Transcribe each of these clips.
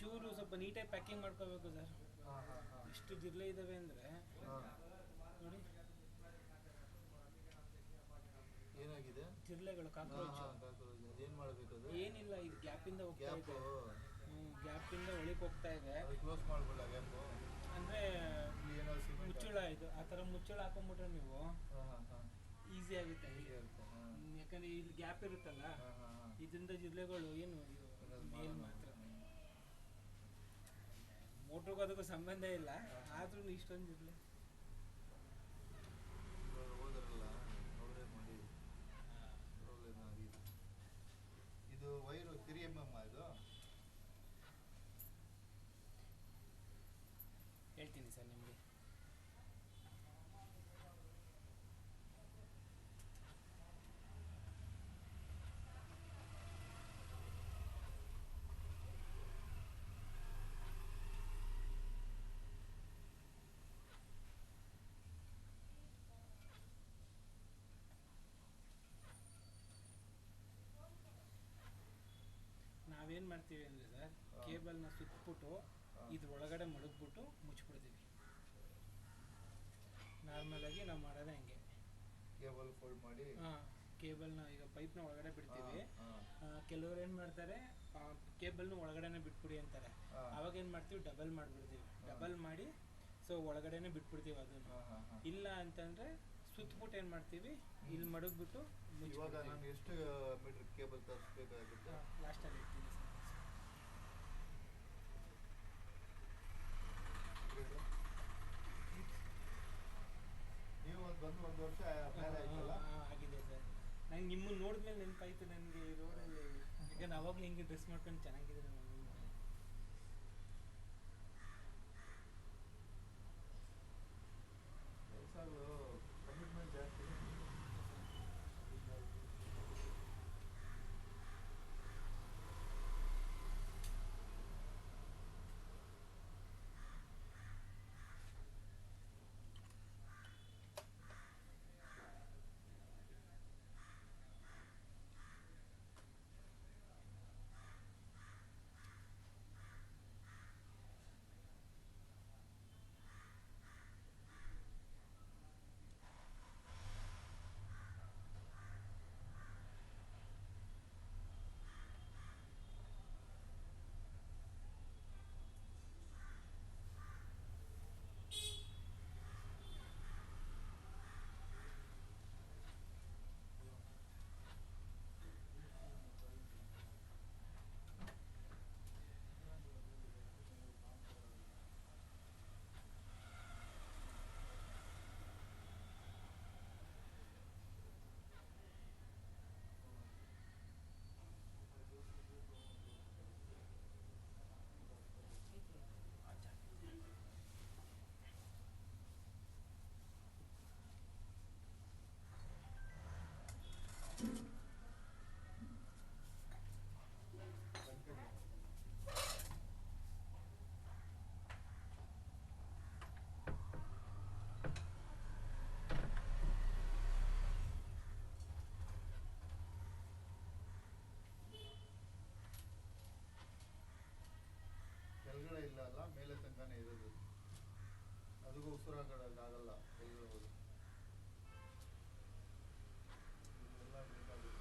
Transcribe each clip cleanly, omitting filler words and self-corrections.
ಚೂರು ಸ್ವಲ್ಪ ನೀಟಾಗಿ ಪ್ಯಾಕಿಂಗ್ ಮಾಡ್ಕೋಬೇಕು ಸರ್. ಇಷ್ಟು ಜಿರಳೆ ಇದ್ದಾವೆ ಅಂದರೆ ನೋಡಿ, ಏನಾಗಿದೆ? ಜಿರಳೆಗಳು, ಕಾಕ್ರೋಚ್. ಏನು ಮಾಡಬೇಕು ಅದು? ಏನಿಲ್ಲ, ಇದು ಗ್ಯಾಪಿಂದ ಹೋಗ್ತಾ ಇದೆ. ಗ್ಯಾಪಿಂದ ಒಳಗೆ ಹೋಗ್ತಾ ಇದೆ. ಕ್ಲೋಸ್ ಮಾಡ್ಬಿಡಲ್ಲ ಗ್ಯಾಪು? ಅಂದರೆ ಮುಚ್ಚಳ, ಇದು ಆ ಥರ ಮುಚ್ಚಳ ಹಾಕೊಂಡ್ಬಿಟ್ರೆ ನೀವು ಈಸಿ ಆಗುತ್ತೆ. ಯಾಕಂದರೆ ಇಲ್ಲಿ ಗ್ಯಾಪ್ ಇರುತ್ತಲ್ಲ, ಇದರಿಂದ ಜಿರಳೆಗಳು ಏನು ಮೇಲ್ ಮಾತ್ರ. ಮೋಟ್ರಿಗೂ ಅದಕ್ಕೂ ಸಂಬಂಧ ಇಲ್ಲ, ಆದ್ರೂ ಇಷ್ಟೊಂದು ಜಿರಳೆ. ಹೋದ್ರಲ್ಲ ಅವರೇ ಮಾಡಿ ಪ್ರಾಬ್ಲಮ್ ಆಗಿದೆ. ಇದು ವೈರು 3mm ಇದು ಹೇಳ್ತೀನಿ ಸರ್ ನಿಮಗೆ. ನಾವೇನು ಮಾಡ್ತೀವಿ ಅಂದರೆ ಸರ್, ಕೇಬಲ್ನ ಸುತ್ತಬಿಟ್ಟು ಇದ್ರ ಒಳಗಡೆ ಮಡಗ್ಬಿಟ್ಟು ಮುಚ್ಚಿಬಿಡ್ತೀವಿ. ನಾರ್ಮಲಾಗಿ ನಾವು ಮಾಡೋದೇ ಹಂಗೆ. ಕೇಬಲ್ ಫೋಲ್ಡ್ ಮಾಡಿ, ಕೇಬಲ್ನ ಈಗ ಪೈಪ್ನ ಒಳಗಡೆ ಬಿಡ್ತೀವಿ. ಕೆಲವ್ರು ಏನು ಮಾಡ್ತಾರೆ, ಕೇಬಲ್ನ ಒಳಗಡೆನೆ ಬಿಟ್ಬಿಡಿ ಅಂತಾರೆ. ಅವಾಗ ಏನು ಮಾಡ್ತೀವಿ, ಡಬಲ್ ಮಾಡಿಬಿಡ್ತೀವಿ. ಡಬಲ್ ಮಾಡಿ ಸೊ ಒಳಗಡೆನೆ ಬಿಟ್ಬಿಡ್ತೀವಿ ಅದನ್ನು. ಇಲ್ಲ ಅಂತಂದರೆ ಸುತ್ತಬಿಟ್ಟು ಏನು ಮಾಡ್ತೀವಿ, ಇಲ್ಲಿ ಮಡಗ್ಬಿಟ್ಟು ಇವಾಗ ನಾನು ಎಷ್ಟು ಮೀಟರ್ ಕೇಬಲ್ ತರಿಸ್ಬೇಕಾಗುತ್ತೆ? ಲಾಸ್ಟಲ್ಲಿ ಇರ್ತೀನಿ ಸರ್. ನೀವು ಬಂದು 1 ವರ್ಷ ಮೇಲೆ ಆಯ್ತಲ್ಲ? ಆಗಿದೆ ಸರ್. ನಂಗೆ ನಿಮ್ಮನ್ನು ನೋಡಿದ್ಮೇಲೆ ನೆನಪಾಯ್ತು ನನಗೆ ಈ ರೋಡಲ್ಲಿ. ಯಾಕಂದ್ರೆ ಅವಾಗಲೂ ಹಿಂಗೆ ಡ್ರೆಸ್ ಮಾಡ್ಕೊಂಡು ಚೆನ್ನಾಗಿದೆ ನಮ್ಮ ಕೆಲಸಗಳು ಕಮಿಟ್ಮೆಂಟ್ ಜಾಸ್ತಿ. ಕೆಳಗಡೆ ಇಲ್ಲ ಅಲ್ಲ, ಮೇಲೆ ತನಕನೇ ಇರೋದು. ಅದಕ್ಕೂ ಉಸಿರಾಗಲ್ಲ ಕೆಳಗಡೆ ಹೋದು. ಇದೆಲ್ಲ ಬೇಕಾಗುತ್ತೆ.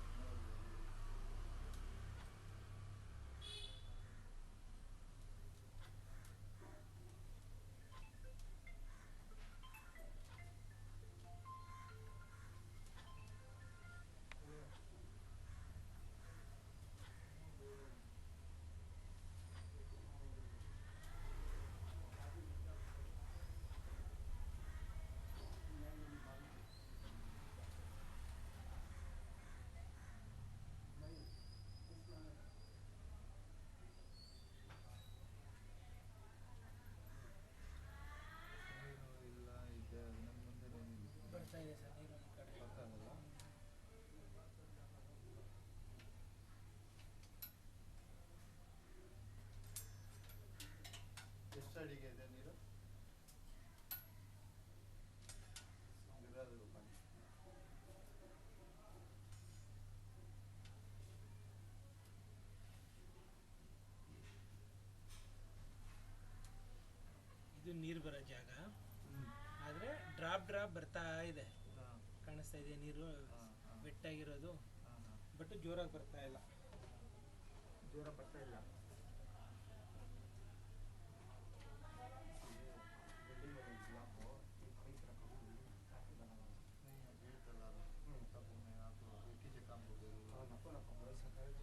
ನೀರು ಬರೋ ಜಾಗ. ಹ್ಮ್. ಆದರೆ ಡ್ರಾಪ್ ಬರ್ತಾ ಇದೆ, ಹಾ. ಕಾಣಿಸ್ತಾ ಇದೆ ನೀರು ಹಾ, ಹಾ. ವೆಟ್ಟಾಗಿರೋದು, ಹಾ, ಹಾ. ಬಟ್ ಜೋರಾಗಿ ಬರ್ತಾ ಇಲ್ಲ. ಜೋರ ಬರ್ತಾ ಇಲ್ಲ. नहीं अभी चला रहा तब मैं आप विकी से काम कर रहे हो नको नको बस सकाळी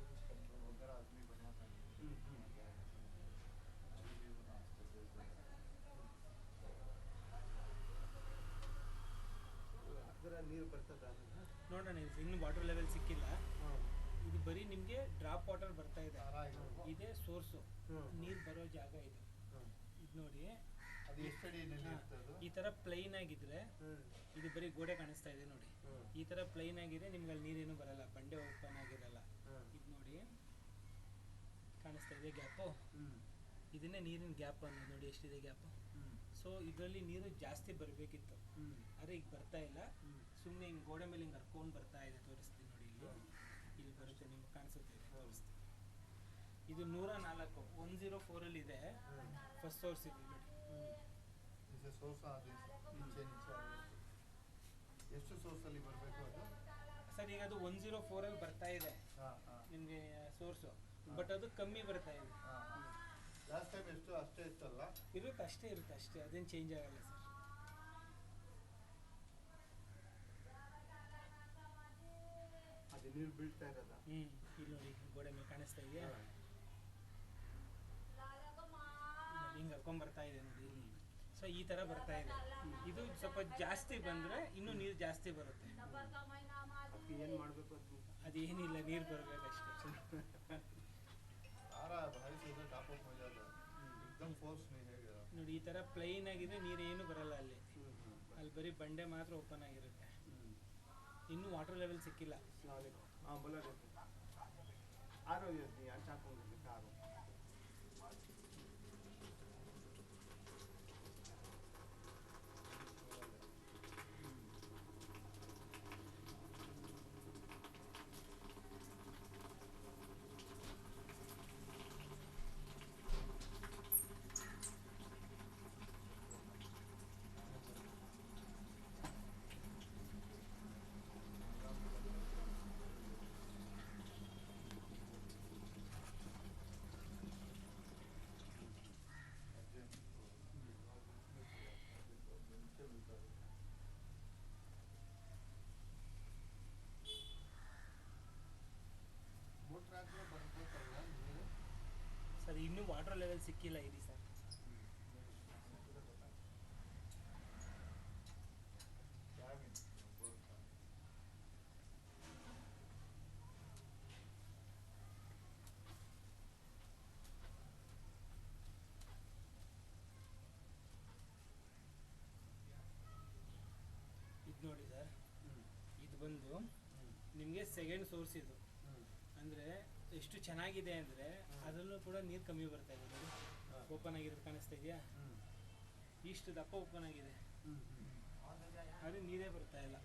वगैरह आदमी बना था अभी भी बना ಅದರ ನೀರು ಬರ್ತದ ನೋಡೋಣ, ಇನ್ನು ವಾಟರ್ ಲೆವೆಲ್ ಸಿಕ್ಕಿಲ್ಲ. ಹಾಂ ಇದು ಬರೀ ನಿಮಗೆ ಡ್ರಾಪ್ ವಾಟರ್ ಬರ್ತಾ ಇದೆ, ಇದೇ ಸೋರ್ಸು, ಹ್ಮ್. ನೀರು ಬರೋ ಜಾಗ ಇದು. ಹಾಂ ಇದು ನೋಡಿ, ಅದು ಎಷ್ಟು ಅಡಿಯಲ್ಲಿ ಇರ್ತದೆ ಈ ಥರ ಪ್ಲೈನ್ ಆಗಿದ್ರೆ ಹ್ಮ್ ಇದು ಬರೀ ಗೋಡೆ ಕಾಣಿಸ್ತಾ ಇದೆ ನೋಡಿ. ಹ್ಮ್. ಈ ಥರ ಪ್ಲೈನ್ ಆಗಿದೆ, ನಿಮ್ಗೆ ಅಲ್ಲಿ ನೀರೇನು ಬರಲ್ಲ, ಬಂಡೆ ಓಪನ್ ಆಗಿರಲ್ಲ. ಹ್ಮ್. ಇದು ನೋಡಿ ಕಾಣಿಸ್ತಾ ಇದೆ ಗ್ಯಾಪು, ಹ್ಮ್ ಇದನ್ನೇ ನೀರಿನ ಗ್ಯಾಪ್ ಅನ್ನೋದು ನೋಡಿ, ಎಷ್ಟಿದೆ ಗ್ಯಾಪು. ಹ್ಮ್ ಸೊ ಇದರಲ್ಲಿ ನೀರು ಜಾಸ್ತಿ ಬರಬೇಕಿತ್ತು, ಹ್ಮ್ ಆದರೆ ಈಗ ಬರ್ತಾ ಇಲ್ಲ. ಹ್ಮ್. ಸುಮ್ಮನೆ ಹಿಂಗೆ ಗೋಡೆ ಮೇಲೆ ಹಿಂಗೆ ಹರ್ಕೊಂಡು ಬರ್ತಾ ಇದೆ, ತೋರಿಸ್ತೀನಿ ನೋಡಿ. ಇಲ್ಲಿ ಬರುತ್ತೆ, ನಿಮ್ಗೆ ಕಾಣಿಸುತ್ತೆ, ಇದೆ, ತೋರಿಸ್ತೀನಿ. ಇದು 104 104 ಇದೆ ಫಸ್ಟ್ ಸೋರ್ಸ್. ಇದು ನೋಡಿ, ಇसे ಸೋರ್ಸ್ ಆದ नीचे ಎಷ್ಟು ಸೋರ್ಸ್ ಅಲ್ಲಿ ಬರಬೇಕು ಅದು ಸರ್ ಈಗ ಅದು 104 ಬರ್ತಾ ಇದೆ ಹಾಂ ಹಾಂ ನಿಮಗೆ ಸೋರ್ಸು, ಬಟ್ ಅದು ಕಮ್ಮಿ ಬರ್ತಾ ಇದೆ. ಹಾಂ ಲಾಸ್ಟ್ ಟೈಮ್ ಎಷ್ಟು ಅಷ್ಟೇ ಇತ್ತಲ್ಲ ಇರುತ್ತೆ, ಅಷ್ಟೇ, ಅದೇನು ಚೇಂಜ್ ಆಗಲ್ಲ ಸರ್. ಅದು ನೀರು ಬೀಳ್ತಾ ಇರೋದ. ಇಲ್ಲಿ ನೋಡಿ, ಗೋಡೆ ಮೇಲೆ ಕಾಣಿಸ್ತಾ ಇದೆಯಾ, ಹಿಂಗೆ ಹರ್ಕೊಂಡ್ ಬರ್ತಾ ಇದೆ ನೋಡಿ ಇಲ್ಲಿ. ಸೊ ಈ ಥರ ಬರ್ತಾ ಇದೆ. ಇದು ಸ್ವಲ್ಪ ಜಾಸ್ತಿ ಬಂದರೆ ಇನ್ನೂ ನೀರು ಜಾಸ್ತಿ ಬರುತ್ತೆ. ಅದಕ್ಕೆ ಏನು ಮಾಡಬೇಕು ಅದು? ಅದೇನಿಲ್ಲ, ನೀರು ಬರಬೇಕಷ್ಟೇ. सारा भाई से उधर टॉप अप हो जाता है एकदम फोर्स नहीं है ನೋಡಿ, ಈ ಥರ ಪ್ಲೈನ್ ಆಗಿದೆ, ನೀರು ಏನು ಬರಲ್ಲ ಅಲ್ಲಿ. ಅಲ್ಲಿ ಬರೀ ಬಂಡೆ ಮಾತ್ರ ಓಪನ್ ಆಗಿರುತ್ತೆ. ಇನ್ನೂ ವಾಟರ್ ಲೆವೆಲ್ ಸಿಕ್ಕಿಲ್ಲ. हाँ बोला देखो आ रहा हूँ अच्छा कौन आ रहा हूँ ಸರ್ ಇನ್ನೂ ವಾಟರ್ ಲೆವೆಲ್ ಸಿಕ್ಕಿಲ್ಲ, ಇರಿ ಸರ್. ಇದು ನೋಡಿ ಸರ್, ಇದು ಬಂದು ನಿಮಗೆ ಸೆಕೆಂಡ್ ಸೋರ್ಸ್. ಇದು ಅಂದರೆ ಎಷ್ಟು ಚೆನ್ನಾಗಿದೆ ಅಂದರೆ ಅದರಲ್ಲೂ ಕೂಡ ನೀರು ಕಮ್ಮಿ ಬರ್ತಾ ಇದೆ ನೋಡಿ. ಓಪನ್ ಆಗಿರೋದು ಕಾಣಿಸ್ತಾ ಇದೆಯಾ, ಇಷ್ಟು ದಪ್ಪ ಓಪನ್ ಆಗಿದೆ, ಆದರೆ ನೀರೇ ಬರ್ತಾ ಇಲ್ಲ.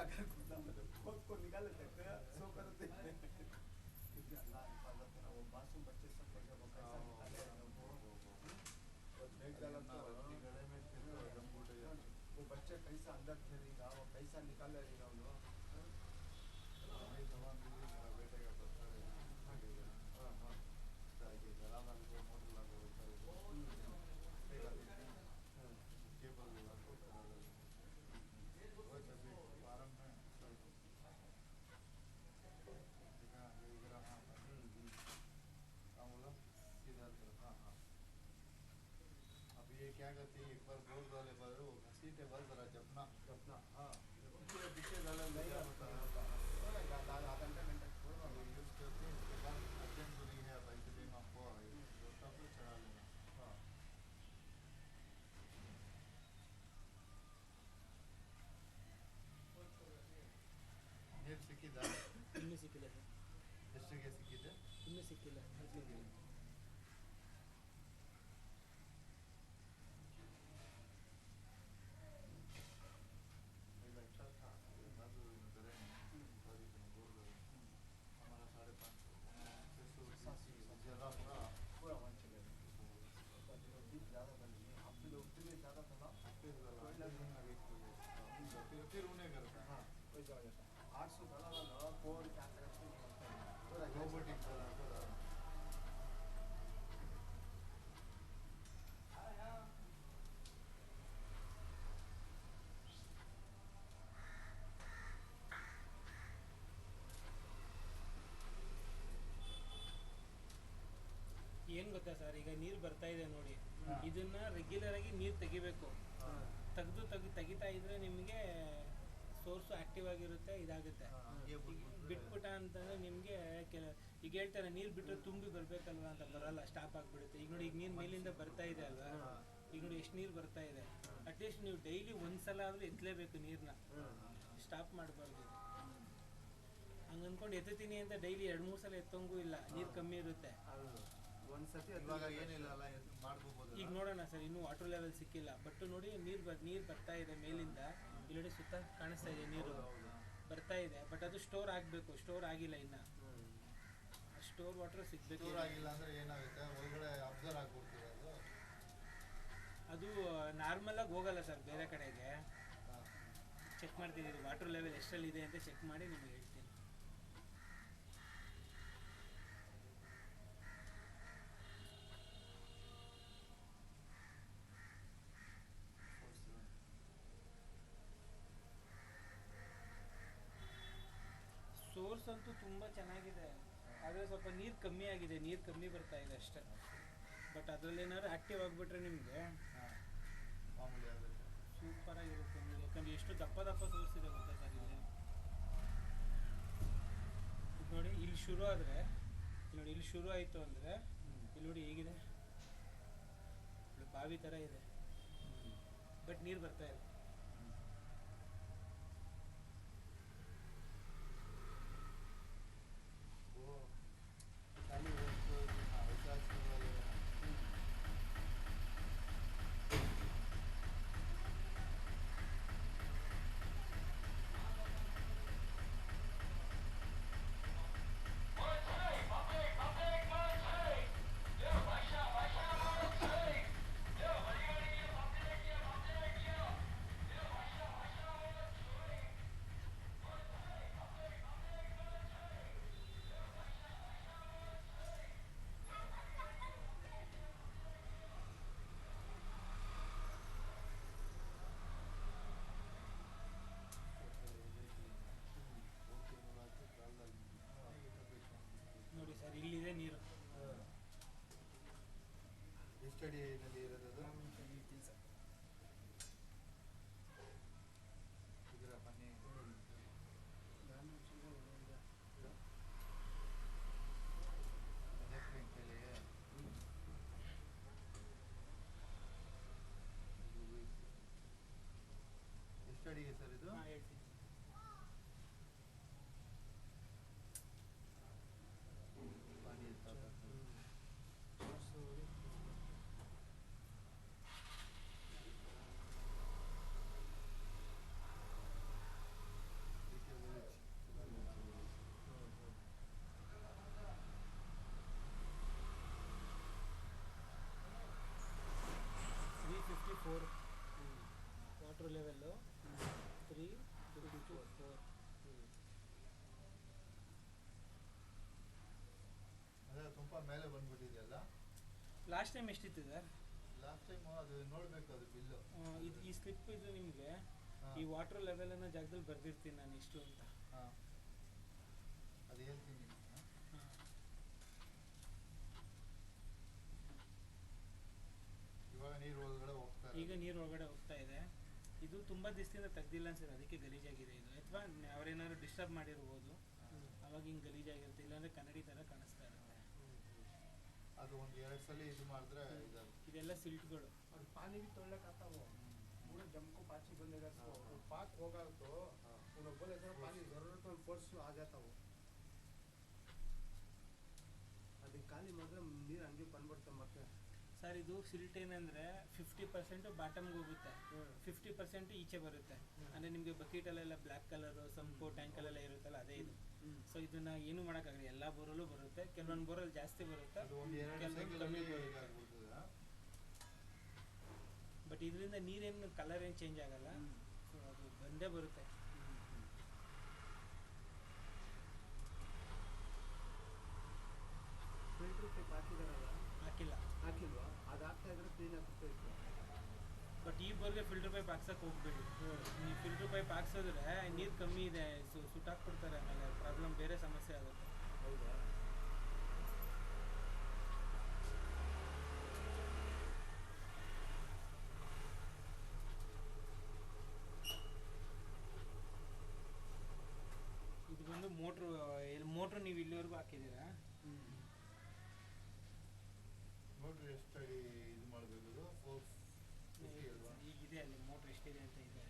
खोद निकाले थे सो करते क्योंकि अल्लाह हिफाजत है ना वो मासूम बच्चे सब को जब वो कैसा निकाले वो देख डाला तो गले में फिर दम घुट गया वो बच्चे कैसा अंदर खेलेगा वो कैसा निकालेगा वो ये जवान दीदी मेरा बेटे का पत्थर है हाँ हाँ चाहिए जरा ना वो मोटर लगा होता है केबल लगा वो तभी फार्म में देखा ये जरा हाँ हाँ बोला किधर हाँ हाँ अब ये क्या करती है एक बार बोल डाले पर वो घसीटे बस जरा जपना अपना हाँ पीछे डाला नहीं होता आधा घंटा छोड़ ये यूज़ करते हैं उसके बाद अर्जेंट दूरी है अब ऐसे टाइम आपको दोस्तों को चढ़ा लेना हाँ ನೀರು ಸಿಕ್ಕಿದ್ದ ಇನ್ನೂ ಸಿಕ್ಕಿಲ್ಲ ಸರ್, ಎಷ್ಟಿಗೆ ಸಿಕ್ಕಿದೆ ಇನ್ನೂ ಸಿಕ್ಕಿಲ್ಲ. पहले अच्छा था बाद में करे सॉरी बोल रहे हमारा 550 ज़्यादा पूरा पूरा वन चले बीच ज़्यादा बन गई आप लोग उतने ज़्यादा था ना फिर उन्हें करता हाँ कोई जगह जाता 800 डाला ना कौन क्या करते पूरा रोबोटिक ಏನು ಗೊತ್ತಾ ಸರ್, ಈಗ ನೀರು ಬರ್ತಾ ಇದೆ ನೋಡಿ, ಹಾ. ಇದನ್ನ ರೆಗ್ಯುಲರ್ ಆಗಿ ನೀರು ತೆಗಿಬೇಕು. ತೆಗಿತಾ ಇದ್ರೆ ನಿಮಗೆ ಸೋರ್ಸು ಆಕ್ಟಿವ್ ಆಗಿರುತ್ತೆ, ಇದಾಗುತ್ತೆ. ಬಿಟ್ಬಿಟ್ಟ ಅಂತಂದ್ರೆ ನಿಮಗೆ ಈಗ ಹೇಳ್ತಾರೆ ನೀರು ಬಿಟ್ಟರೆ ತುಂಬಿ ಬರ್ಬೇಕಲ್ವಾ ಅಂತ, ಬರಲ್ಲ, ಸ್ಟಾಪ್ ಆಗಿಬಿಡುತ್ತೆ. ಈಗ ನೋಡಿ, ಈಗ ನೀರು ಮೇಲಿಂದ ಬರ್ತಾ ಇದೆ ಅಲ್ವಾ, ಈಗ ನೋಡಿ ಎಷ್ಟು ನೀರು ಬರ್ತಾ ಇದೆ. ಅಟ್ಲೀಸ್ಟ್ ನೀವು ಡೈಲಿ ಒಂದ್ಸಲ ಆದರೂ ಎತ್ತಲೇಬೇಕು ನೀರನ್ನ, ಸ್ಟಾಪ್ ಮಾಡಬಾರ್ದು. ಹಂಗೆ ಅಂದ್ಕೊಂಡು ಎತ್ತೀನಿ ಅಂತ ಡೈಲಿ 2-3 ಸಲ ಎತ್ತಂಗೂ ಇಲ್ಲ, ನೀರು ಕಮ್ಮಿ ಇರುತ್ತೆ. ಒಂದ್ಸತಿ ಇವಾಗ ಏನಿಲ್ಲ ಅಲ್ಲ ಮಾಡ್ಕೋಬೋದು ಈಗ ನೋಡೋಣ ಸರ್, ಇನ್ನೂ ವಾಟರ್ ಲೆವೆಲ್ ಸಿಕ್ಕಿಲ್ಲ, ಬಟ್ ನೋಡಿ ನೀರು ಬರ್ತಾ ಇದೆ ಮೇಲಿಂದ. ಇಲ್ಲಿ ಸುತ್ತ ಕಾಣಿಸ್ತಾ ಇದೆ ನೀರು ಬರ್ತಾ ಇದೆ, ಬಟ್ ಅದು ಸ್ಟೋರ್ ಆಗಬೇಕು, ಸ್ಟೋರ್ ಆಗಿಲ್ಲ ಇನ್ನು. ಸ್ಟೋರ್ ವಾಟರ್ ಸಿಗಬೇಕು. ಸ್ಟೋರ್ ಆಗಿಲ್ಲ ಅಂದರೆ ಏನಾಗುತ್ತೆ ಒಳಗಡೆ ಅಬ್ಸರ್ವ್ ಆಗಿಬಿಡ್ತೀವಿ ಅದು ನಾರ್ಮಲ್ ಆಗಿ ಹೋಗಲ್ಲ ಸರ್ ಬೇರೆ ಕಡೆಗೆ. ಚೆಕ್ ಮಾಡ್ತಿದ್ದೀರಿ ವಾಟರ್ ಲೆವೆಲ್ ಎಷ್ಟಲ್ಲಿದೆ ಅಂತ ಚೆಕ್ ಮಾಡಿ ನಿಮಗೆ ಹೇಳ್ತೀನಿ. ಸೋರ್ಸ್ ಅಂತೂ ತುಂಬ ಚೆನ್ನಾಗಿದೆ, ಆದರೆ ಸ್ವಲ್ಪ ನೀರು ಕಮ್ಮಿ ಆಗಿದೆ, ನೀರು ಕಮ್ಮಿ ಬರ್ತಾ ಇದೆ ಅಷ್ಟೇ. ಬಟ್ ಅದರಲ್ಲೇನಾದ್ರು ಆ್ಯಕ್ಟಿವ್ ಆಗಿಬಿಟ್ರೆ ನಿಮಗೆ ಮಾಮೂಲಿ ಆಗುತ್ತೆ ಸೂಪರಾಗಿರುತ್ತೆ ನೀರು. ಯಾಕಂದರೆ ಎಷ್ಟು ದಪ್ಪ ಸೋರ್ಸ್ ಇದೆ ಗೊತ್ತಾ ಸರ್ ಇಲ್ಲಿ. ಈಗ ನೋಡಿ ಇಲ್ಲಿ ಶುರು ಆದರೆ, ನೋಡಿ ಇಲ್ಲಿ ಶುರು ಆಯಿತು ಅಂದರೆ ಇಲ್ಲಿ ನೋಡಿ ಹೇಗಿದೆ, ಬಾವಿ ಥರ ಇದೆ, ಬಟ್ ನೀರು ಬರ್ತಾ ಇದೆ. खाली वो ಸ್ವಲ್ಪ ಮೇಲೆ ಬಂದ್ಬಿಟ್ಟಿದೆಯಲ್ಲ. ಲಾಸ್ಟ್ ಟೈಮ್ ಎಷ್ಟಿತ್ತು ಸರ್? ಲಾಸ್ಟ್ ಟೈಮ್ ಅದು ನೋಡಬೇಕು, ಅದು ಬಿಲ್ಲು. ಈ ಸ್ಲಿಪ್ ಇದು ನಿಮಗೆ ಹಾಂ ಈ ವಾಟರ್ ಲೆವೆಲ್ ಅನ್ನೋ ಜಾಗದಲ್ಲಿ ಬರ್ದಿರ್ತೀನಿ ನಾನು ಇಷ್ಟು ಅಂತ. ಹಾಂ ಅದು ಹೇಳ್ತೀನಿ. ಇವಾಗ ನೀರು ಒಳಗಡೆ ಹೋಗ್ತಾರೆ. ಈಗ ನೀರು ಒಳಗಡೆ ಹೋಗ್ತಾ ಇದೆ. ಇದು ತುಂಬ ದಿವಸದಿಂದ ತೆಗ್ದಿಲ್ಲ ಅನ್ಸುತ್ತೆ, ಅದಕ್ಕೆ ಗಲೀಜಾಗಿದೆ ಇದು. ಅಥವಾ ಅವ್ರೇನಾದ್ರು ಡಿಸ್ಟರ್ಬ್ ಮಾಡಿರ್ಬೋದು, ಅವಾಗ ಹಿಂಗೆ ಗಲೀಜಾಗಿರುತ್ತೆ. ಇಲ್ಲಾಂದರೆ ಕನ್ನಡಿ ಥರ ಕಾಣಿಸ್ತಾ ಇರುತ್ತೆ. ಅದು ಒಂದು 2 ಸಲ ಇದು ಮಾಡಿದ್ರೆ ಇದಾಗುತ್ತೆ. ಇದೆಲ್ಲ ಸಿಲ್ಟ್ಗಳು. और पानी भी तोड़ने आता वो पूरा जम को पाची बंदेगा तो वो पाक होगा तो उन्होंने बोले सर पानी जरूरत में फोर्स आ जाता वो ಅದಕ್ಕೆ ಖಾಲಿ ಮಾಡಿದ್ರೆ ನೀರು ಹಂಗೆ ಬಂದ್ಬಿಡುತ್ತೆ ಮತ್ತೆ. ಸರ್ ಇದು ಸಿಲ್ಟ್ ಏನಂದರೆ 50% ಬಾಟಮ್ಗೆ ಹೋಗುತ್ತೆ, 50% ಈಚೆ ಬರುತ್ತೆ. ಅಂದರೆ ನಿಮಗೆ ಬಕೆಟಲ್ಲೆಲ್ಲ ಬ್ಲ್ಯಾಕ್ ಕಲರು ಸಂಪು ಟ್ಯಾಂಕಲ್ಲೆಲ್ಲ ಇರುತ್ತಲ್ಲ, ಅದೇ ಇದು. ಸೊ ಇದನ್ನ ಏನು ಮಾಡೋಕ್ಕಾಗಲ್ಲ, ಎಲ್ಲ ಬೋರಲ್ಲೂ ಬರುತ್ತೆ. ಕೆಲವೊಂದು ಬೋರಲ್ಲಿ ಜಾಸ್ತಿ ಬರುತ್ತೆ, ಅದು ಒಂದು 2 ಕೆಲವೊಂದು ಕಮ್ಮಿ ಬರುತ್ತೆ. ಸೈಕಲ್ ಬಟ್ ಇದರಿಂದ ನೀರೇನು ಕಲರ್ ಏನು ಚೇಂಜ್ ಆಗಲ್ಲ. ಸೊ ಅದು ಬಂದೇ ಬರುತ್ತೆ. ಫಿಲ್ಟರ್ ಪೈಪ್ ಹಾಕಿದಾರಲ್ಲ, ಹಾಕಿಲ್ಲ. ಹಾಕಿಲ್ವಾ? ಅದು ಹಾಕ್ತಾ ಇದ್ರೆ ಕ್ಲೀನ್ ಆಗ್ತಾ ಇತ್ತು. ಬಟ್ ಈ ಬೋರ್ಗೆ ಫಿಲ್ಟರ್ ಪೈಪ್ ಹಾಕ್ಸಕ್ಕೆ ಹೋಗ್ಬೇಡಿ. ನೀವು ಫಿಲ್ಟರ್ ಪೈಪ್ ಹಾಕ್ಸಿದ್ರೆ ನೀರು ಕಮ್ಮಿ ಇದೆ, ಸುಟ್ಟಾಕ್ಬಿಡ್ತಾರೆ, ಆಮೇಲೆ ಪ್ರಾಬ್ಲಮ್ ಬೇರೆ ಸಮಸ್ಯೆ ಆಗುತ್ತೆ. ಹೌದಾ? ಇದು ಬಂದು ಮೋಟ್ರು ನೀವು ಇಲ್ಲಿವರೆಗೂ ಹಾಕಿದ್ದೀರಾ? ನೋಡ್ರಿ ಎಷ್ಟು ಅಡಿ ಇದು ಮಾಡಬೇಕು. 450 ಅಲ್ವಾ? ಈಗಿದೆ ಅಲ್ಲಿ ಮೋಟ್ರ್ ಎಷ್ಟಿದೆ ಅಂತ ಇದೆ.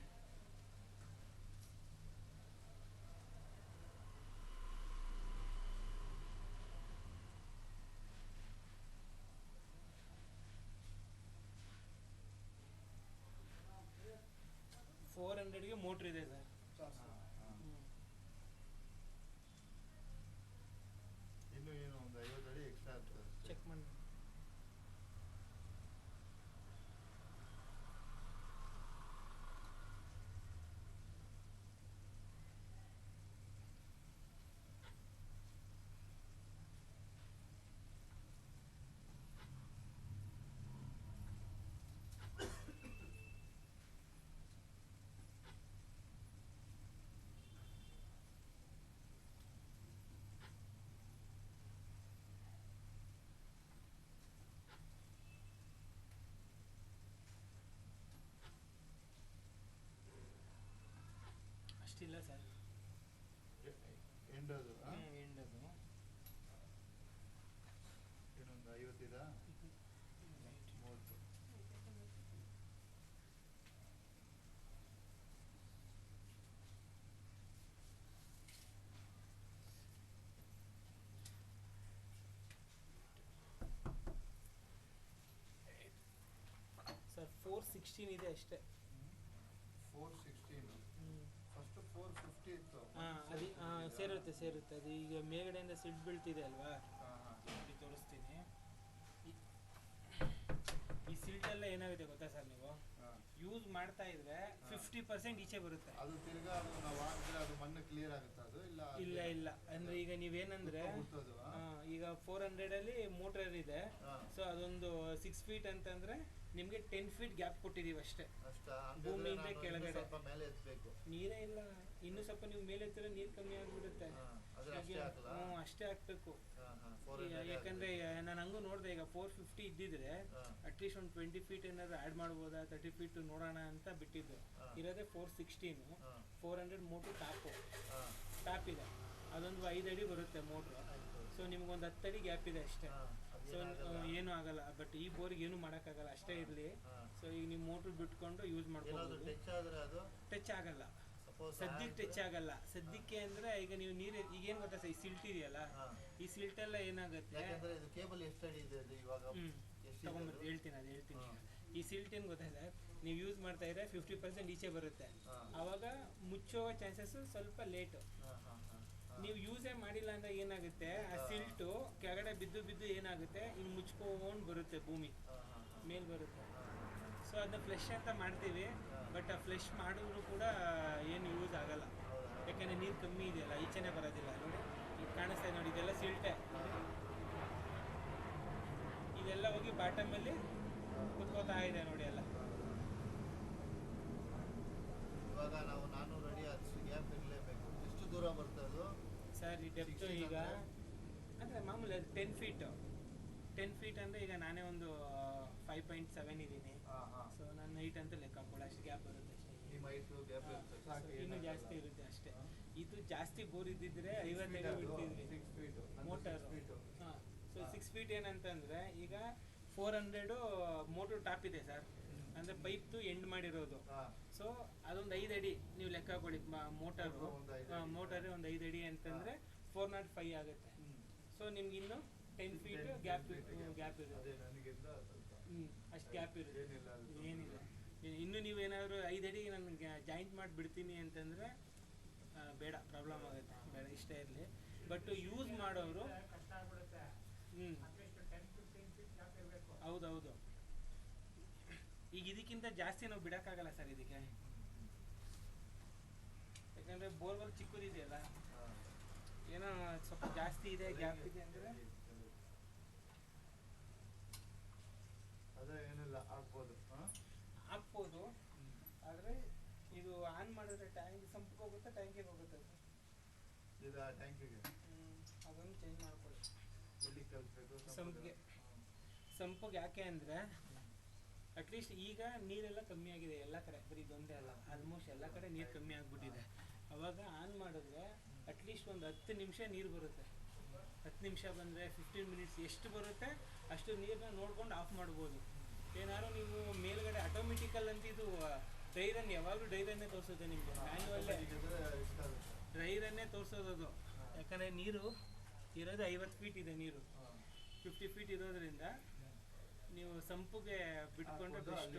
$400ಗೆ ಮೋಟ್ರ್ ಇದೆ ಸರ್. ಇನ್ನು ಏನು ಒಂದು 50 ಅಡಿ ಎಕ್ಸ್ಟ್ರಾ ಆಗ್ತದೆ. ಚೆಕ್ ಮಾಡಿ. ಅಷ್ಟಿಲ್ಲ ಸರ್, ಎಂಡದು ಎಂಡದು ಇನ್ನೊಂದು 50 ಇದಾ? 30. ಸರ್ 416 ಇದೆ ಅಷ್ಟೇ. 416 ಫಸ್ಟ್ 450 ಇತ್ತು. ಸೇರುತ್ತೆ ಅದು. ಈಗ ಮೇಲ್ಗಡೆಯಿಂದ ಸಿಡ್ ಬೀಳ್ತಿದೆ ಅಲ್ವಾ, ನೋಡಿ ತೋರಿಸ್ತೀನಿ. ಈ ಸಿಲ್ಟೆಲ್ಲ ಏನಾಗುತ್ತೆ ಗೊತ್ತಾ ಸರ್, ನೀವು ಯೂಸ್ ಮಾಡ್ತಾ ಇದ್ರೆ 50% ಈಚೆ ಬರುತ್ತೆ. ಅದು ತಿರ್ಗಾ ಅದು ನಾವು ಹಾಕಿದ್ರೆ ಅದು ಮಣ್ಣು ಕ್ಲಿಯರ್ ಆಗುತ್ತೆ. ಅದು ಇಲ್ಲ ಅಂದ್ರೆ ಈಗ ನೀವೇನಂದ್ರೆ ಈಗ 400ಅಲ್ಲಿ ಮೋಟರ್ ಇದೆ. ಸೊ ಅದೊಂದು 6 ಫೀಟ್ ಅಂತಂದ್ರೆ ನಿಮ್ಗೆ 10 ಫೀಟ್ ಗ್ಯಾಪ್ ಕೊಟ್ಟಿದೀವಿ ಅಷ್ಟೇ. ಭೂಮಿಯಿಂದ ಕೆಳಗಡೆ ನೀರೇ ಇಲ್ಲ. ಇನ್ನು ಸ್ವಲ್ಪ ನೀವು ಮೇಲೆ ಎತ್ತಿದ್ರೆ ನೀರು ಕಮ್ಮಿ ಆಗಿಬಿಡುತ್ತೆ. ಅಷ್ಟೇ ಹಾಕ್ಬೇಕು. ಯಾಕಂದ್ರೆ ನಾನು ಹಂಗೂ ನೋಡಿದೆ, ಈಗ 450 ಇದ್ದಿದ್ರೆ ಅಟ್ಲೀಸ್ಟ್ ಒಂದು 20 ಫೀಟ್ ಏನಾದ್ರು ಆ್ಯಡ್ ಮಾಡ್ಬೋದಾ, 30 ಫೀಟ್ ನೋಡೋಣ ಅಂತ ಬಿಟ್ಟಿದ್ದು. ಇರೋದೇ 416. 400 ಮೋಟ್ರು ಟಾಪ್ ಇದೆ. ಅದೊಂದು 5 ಅಡಿ ಬರುತ್ತೆ ಮೋಟ್ರು. ಸೊ ನಿಮ್ಗೊಂದು 10 ಅಡಿ ಗ್ಯಾಪ್ ಇದೆ ಅಷ್ಟೇ. ಸೊ ಏನೂ ಆಗಲ್ಲ. ಬಟ್ ಈ ಬೋರಿಗೆ ಏನು ಮಾಡೋಕ್ಕಾಗಲ್ಲ, ಅಷ್ಟೇ ಇರಲಿ. ಸೊ ಈಗ ನೀವು ಮೋಟ್ರ್ ಬಿಟ್ಕೊಂಡು ಯೂಸ್ ಮಾಡ್ಬೋದು. ಟಚ್ ಆಗಲ್ಲ ಸದ್ಯಕ್ಕೆ, ಟಚ್ ಆಗಲ್ಲ ಸದ್ಯಕ್ಕೆ. ಅಂದರೆ ಈಗ ನೀವು ನೀರು ಈಗೇನು ಗೊತ್ತಾ ಸರ್, ಈ ಸಿಲ್ಟ್ ಇದೆಯಲ್ಲ, ಈ ಸಿಲ್ಟೆಲ್ಲ ಏನಾಗುತ್ತೆ, ತಗೊಂಡ್ಬರ್ತೀನಿ ಹೇಳ್ತೀನಿ. ಈ ಸಿಲ್ಟ್ ಏನು ಗೊತ್ತಾ ಸರ್, ನೀವು ಯೂಸ್ ಮಾಡ್ತಾ ಇದ್ರೆ 50% ಈಚೆ ಬರುತ್ತೆ. ಆವಾಗ ಮುಚ್ಚೋ ಚಾನ್ಸಸ್ ಸ್ವಲ್ಪ ಲೇಟು. ನೀವು ಯೂಸೇ ಮಾಡಿಲ್ಲ ಅಂದ್ರೆ ಏನಾಗುತ್ತೆ, ಆ ಸಿಲ್ಟು ಕೆಳಗಡೆ ಬಿದ್ದು ಏನಾಗುತ್ತೆ, ಇನ್ನು ಮುಚ್ಕೊಂಡು ಬರುತ್ತೆ, ಭೂಮಿ ಮೇಲ್ ಬರುತ್ತೆ. ಸೊ ಅದನ್ನ ಫ್ಲೆಶ್ ಅಂತ ಮಾಡ್ತೀವಿ. ಬಟ್ ಆ ಫ್ಲೆಶ್ ಮಾಡಿದ್ರು ಕೂಡ ಏನು ಯೂಸ್ ಆಗಲ್ಲ, ಯಾಕೆಂದರೆ ನೀರು ಕಮ್ಮಿ ಇದೆಯಲ್ಲ, ಈಚೆನೇ ಬರೋದಿಲ್ಲ. ನೋಡಿ ಈಗ ಕಾಣಿಸ್ತಾ ಇದೆ ನೋಡಿ, ಇದೆಲ್ಲ ಸಿಲ್ಟೆ. ಇದೆಲ್ಲ ಹೋಗಿ ಬಾಟಮಲ್ಲಿ ಕುತ್ಕೋತಾ ಇದೆ ನೋಡಿ ಎಲ್ಲ. ಇವಾಗ ನಾವು 400 ಅಡಿ ಅಷ್ಟು ಗ್ಯಾಪ್ ಇರಲೇಬೇಕು. ಎಷ್ಟು ದೂರ ಬರ್ತದೆ ಅದು ಸರ್ ಈ ಡೆಪ್ತು 16 ಈಗ ಅಂದರೆ ಮಾಮೂಲಿ ಅದು 10 ಫೀಟು. 10 ಫೀಟ್ ಅಂದರೆ ಈಗ ನಾನೇ ಒಂದು 5.7 ಇದ್ದೀನಿ. ಸೊ ನನ್ನ ಹೈಟ್ ಅಂತ ಲೆಕ್ಕ ಹಾಕೊಳ್ಳಿ, ಅಷ್ಟು ಗ್ಯಾಪ್ ಬರುತ್ತೆ ಅಷ್ಟೇ. ನಿಮ್ಮ ಹೈಟು ಗ್ಯಾಪ್ ಇರುತ್ತೆ ಸೊ ಸಾಕು. ಇನ್ನೂ ಜಾಸ್ತಿ ಇರುತ್ತೆ ಅಷ್ಟೇ. ಇದು ಜಾಸ್ತಿ ಬೋರ್ ಇದ್ದಿದ್ರೆ 50 ಅಡಿ ಬಿಡ್ತಿದ್ವಿ 6 ಫೀಟು ಮೋಟರು. ಹಾಂ, ಸೊ 6 ಫೀಟ್ ಏನಂತಂದರೆ ಈಗ 400 ಮೋಟರ್ ಟಾಪ್ ಇದೆ ಸರ್, ಅಂದರೆ ಪೈಪ್ದು ಎಂಡ್ ಮಾಡಿರೋದು. ಸೊ ಅದೊಂದು 5 ಅಡಿ ನೀವು ಲೆಕ್ಕ ಹಾಕೊಳ್ಳಿ. ಮೋಟರು ಮೋಟರೇ ಒಂದು 5 ಅಡಿ ಅಂತಂದರೆ 405 ಆಗುತ್ತೆ. ಸೊ ನಿಮ್ಗೆ ಇನ್ನು 10 ಫೀಟ್ ಗ್ಯಾಪ್ ಇರುತ್ತೆ. ಅಷ್ಟು ಗ್ಯಾಪ್ ಇರುತ್ತೆ, ಏನಿಲ್ಲ. ಇನ್ನು ನೀವೇನಾದರೂ 5 ಅಡಿ ನನಗೆ ಜಾಯಿಂಟ್ ಮಾಡಿ ಬಿಡ್ತೀನಿ ಅಂತಂದರೆ ಬೇಡ, ಪ್ರಾಬ್ಲಮ್ ಆಗುತ್ತೆ, ಬೇಡ, ಇಷ್ಟ ಇರಲಿ. ಬಟ್ ಯೂಸ್ ಮಾಡೋರು ಹೌದೌದು. ಈಗ ಇದಕ್ಕಿಂತ ಜಾಸ್ತಿ ನಾವು ಬಿಡೋಕ್ಕಾಗಲ್ಲ ಸರ್ ಇದಕ್ಕೆ, ಯಾಕಂದರೆ ಬೋರ್ವೆಲ್ ಚಿಕ್ಕದಿದೆಯಲ್ಲ, ಏನೋ ಸ್ವಲ್ಪ ಜಾಸ್ತಿ ಇದೆ, ಗ್ಯಾಪ್ ಇದೆ ಅಂದರೆ ಅದೇ ಏನಿಲ್ಲ ಆಗ್ಬೋದು. ಆದರೆ ಇದು ಆನ್ ಮಾಡಿದ್ರೆ ಟ್ಯಾಂಕ್ ಸಂಪಕ್ಕೆ ಹೋಗುತ್ತೆ, ಟ್ಯಾಂಕಿಗೆ ಹೋಗುತ್ತೆ ಅದು. ಇದು ಟ್ಯಾಂಕಿಗೆ ಅದನ್ನು ಚೇಂಜ್ ಮಾಡ್ಕೊಳ್ಳಿ. ಎಲ್ಲಿ ಕಲಿಸ್ಬೇಕು? ಸಂಪಿಗೆ ಯಾಕೆ ಅಂದರೆ ಅಟ್ಲೀಸ್ಟ್ ಈಗ ನೀರೆಲ್ಲ ಕಮ್ಮಿ ಆಗಿದೆ ಎಲ್ಲ ಕಡೆ, ಬರೀ ಇದೊಂದೇ ಅಲ್ಲ, ಆಲ್ಮೋಸ್ಟ್ ಎಲ್ಲ ಕಡೆ ನೀರು ಕಮ್ಮಿ ಆಗಿಬಿಟ್ಟಿದೆ. ಅವಾಗ ಆನ್ ಮಾಡಿದ್ರೆ ಅಟ್ಲೀಸ್ಟ್ ಒಂದು 10 ನಿಮಿಷ ನೀರು ಬರುತ್ತೆ. 10 ನಿಮಿಷ ಬಂದರೆ 15 ಮಿನಿಟ್ಸ್ ಎಷ್ಟು ಬರುತ್ತೆ ಅಷ್ಟು ನೀರನ್ನ ನೋಡ್ಕೊಂಡು ಆಫ್ ಮಾಡ್ಬೋದು. ಏನಾದ್ರು ನೀವು ಮೇಲ್ಗಡೆ ಆಟೋಮೆಟಿಕಲ್ ಅಂತ ಇದು ಡ್ರೈ ರನ್ ಯಾವಾಗಲೂ ಡ್ರೈ ರನ್ನೇ ತೋರಿಸುತ್ತೆ ನಿಮಗೆ, ಮ್ಯಾನ್ಯುವಲ್ಲೇ ಡ್ರೈ ರನ್ನೇ ತೋರಿಸೋದು ಅದು. ಯಾಕಂದರೆ ನೀರು ಇರೋದು 50 ಫೀಟ್ ಇದೆ, ನೀರು 50 ಫೀಟ್ ಇರೋದ್ರಿಂದ ನೀವು ಸಂಪಿಗೆ ಬಿಟ್ಕೊಂಡ್ರೆ ಬೆಸ್ಟ್.